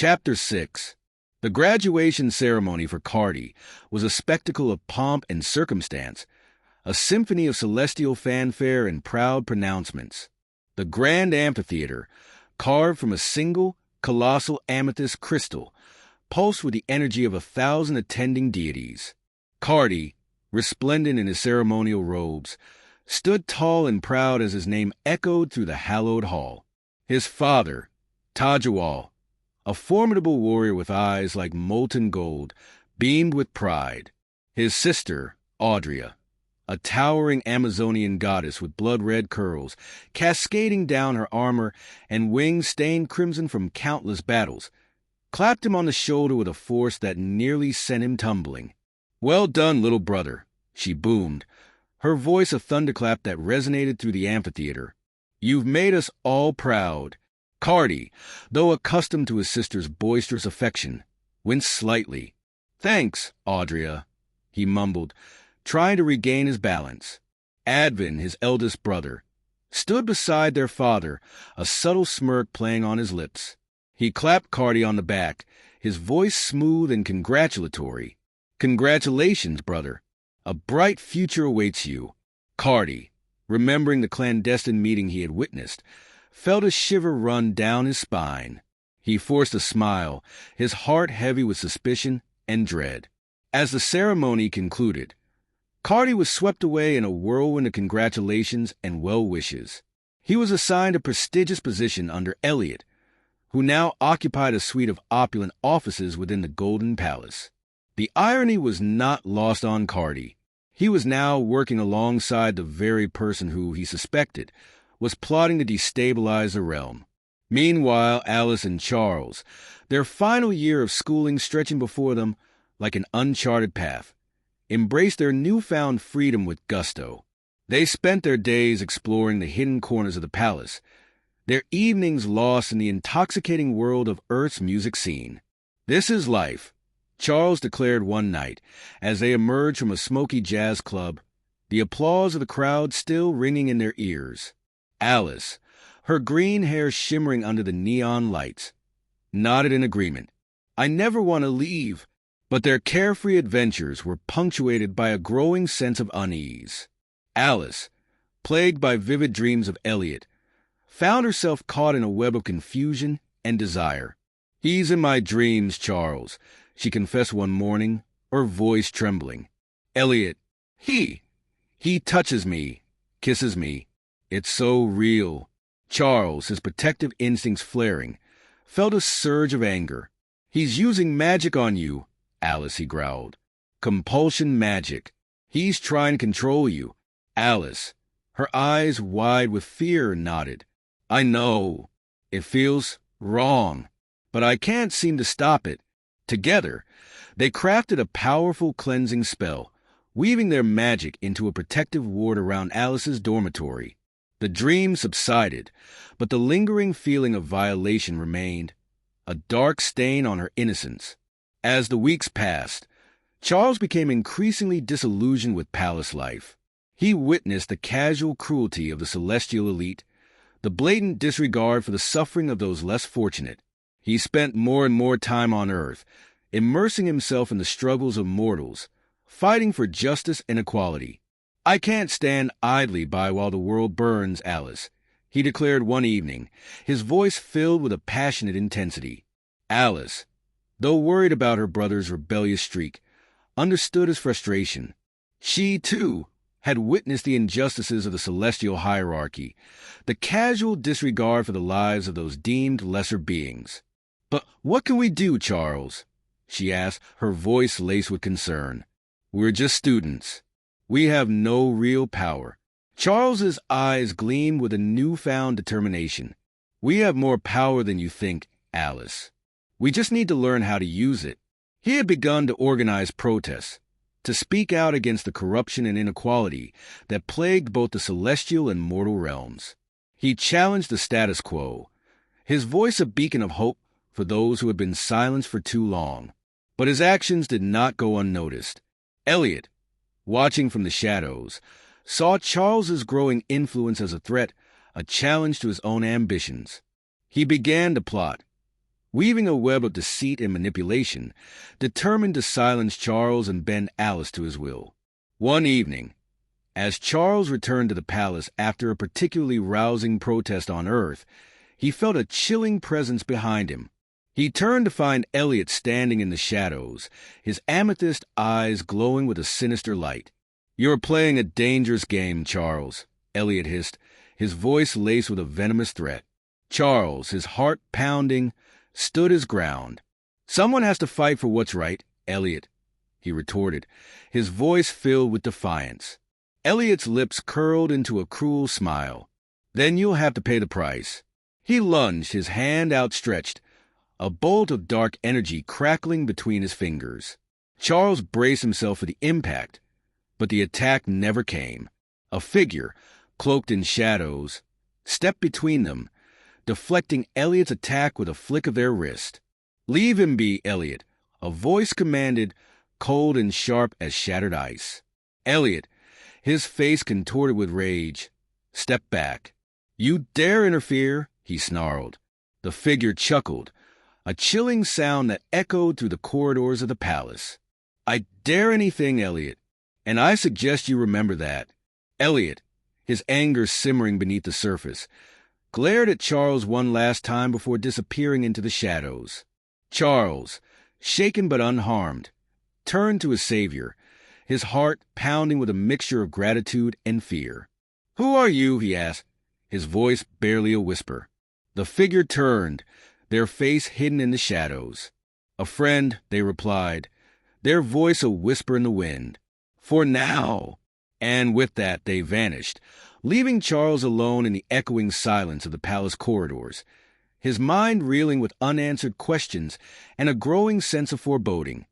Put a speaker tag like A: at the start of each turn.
A: Chapter 6. The graduation ceremony for Cardi was a spectacle of pomp and circumstance, a symphony of celestial fanfare and proud pronouncements. The grand amphitheater, carved from a single, colossal amethyst crystal, pulsed with the energy of 1,000 attending deities. Cardi, resplendent in his ceremonial robes, stood tall and proud as his name echoed through the hallowed hall. His father, Tajawal, a formidable warrior with eyes like molten gold, beamed with pride. His sister, Audria, a towering Amazonian goddess with blood-red curls, cascading down her armor and wings stained crimson from countless battles, clapped him on the shoulder with a force that nearly sent him tumbling. "Well done, little brother," she boomed, her voice a thunderclap that resonated through the amphitheater. "You've made us all proud." Cardi, though accustomed to his sister's boisterous affection, winced slightly. "Thanks, Audria," he mumbled, trying to regain his balance. Advin, his eldest brother, stood beside their father, a subtle smirk playing on his lips. He clapped Cardi on the back, his voice smooth and congratulatory. "Congratulations, brother. A bright future awaits you." Cardi, remembering the clandestine meeting he had witnessed, felt a shiver run down his spine. He forced a smile, his heart heavy with suspicion and dread. As the ceremony concluded, Cardi was swept away in a whirlwind of congratulations and well wishes. He was assigned a prestigious position under Elliot, who now occupied a suite of opulent offices within the Golden Palace. The irony was not lost on Cardi. He was now working alongside the very person who, he suspected, was plotting to destabilize the realm. Meanwhile, Alice and Charles, their final year of schooling stretching before them like an uncharted path, embraced their newfound freedom with gusto. They spent their days exploring the hidden corners of the palace, their evenings lost in the intoxicating world of Earth's music scene. "This is life," Charles declared one night, as they emerged from a smoky jazz club, the applause of the crowd still ringing in their ears. Alice, her green hair shimmering under the neon lights, nodded in agreement. "I never want to leave." But their carefree adventures were punctuated by a growing sense of unease. Alice, plagued by vivid dreams of Elliot, found herself caught in a web of confusion and desire. "He's in my dreams, Charles," she confessed one morning, her voice trembling. "Elliot, he touches me, kisses me. It's so real." Charles, his protective instincts flaring, felt a surge of anger. "He's using magic on you, Alice," he growled. "Compulsion magic. He's trying to control you." Alice, her eyes wide with fear, nodded. "I know. It feels wrong, but I can't seem to stop it." Together, they crafted a powerful cleansing spell, weaving their magic into a protective ward around Alice's dormitory. The dream subsided, but the lingering feeling of violation remained, a dark stain on her innocence. As the weeks passed, Charles became increasingly disillusioned with palace life. He witnessed the casual cruelty of the celestial elite, the blatant disregard for the suffering of those less fortunate. He spent more and more time on Earth, immersing himself in the struggles of mortals, fighting for justice and equality. "I can't stand idly by while the world burns, Alice," he declared one evening, his voice filled with a passionate intensity. Alice, though worried about her brother's rebellious streak, understood his frustration. She, too, had witnessed the injustices of the celestial hierarchy, the casual disregard for the lives of those deemed lesser beings. "But what can we do, Charles?" she asked, her voice laced with concern. "We're just students. We have no real power." Charles's eyes gleamed with a newfound determination. "We have more power than you think, Alice. We just need to learn how to use it." He had begun to organize protests, to speak out against the corruption and inequality that plagued both the celestial and mortal realms. He challenged the status quo, his voice a beacon of hope for those who had been silenced for too long. But his actions did not go unnoticed. Elliot, watching from the shadows, saw Charles's growing influence as a threat, a challenge to his own ambitions. He began to plot, weaving a web of deceit and manipulation, determined to silence Charles and bend Alice to his will. One evening, as Charles returned to the palace after a particularly rousing protest on Earth, he felt a chilling presence behind him. He turned to find Elliot standing in the shadows, his amethyst eyes glowing with a sinister light. "You're playing a dangerous game, Charles," Elliot hissed, his voice laced with a venomous threat. Charles, his heart pounding, stood his ground. "Someone has to fight for what's right, Elliot," he retorted, his voice filled with defiance. Elliot's lips curled into a cruel smile. "Then you'll have to pay the price." He lunged, his hand outstretched, a bolt of dark energy crackling between his fingers. Charles braced himself for the impact, but the attack never came. A figure, cloaked in shadows, stepped between them, deflecting Elliot's attack with a flick of their wrist. "Leave him be, Elliot," a voice commanded, cold and sharp as shattered ice. Elliot, his face contorted with rage, stepped back. "You dare interfere?" he snarled. The figure chuckled, a chilling sound that echoed through the corridors of the palace. "I dare anything, Elliot, and I suggest you remember that." Elliot, his anger simmering beneath the surface, glared at Charles one last time before disappearing into the shadows. Charles, shaken but unharmed, turned to his savior, his heart pounding with a mixture of gratitude and fear. "Who are you?" he asked, his voice barely a whisper. The figure turned, their face hidden in the shadows. "A friend," they replied, their voice a whisper in the wind. "For now." And with that they vanished, leaving Charles alone in the echoing silence of the palace corridors, his mind reeling with unanswered questions and a growing sense of foreboding.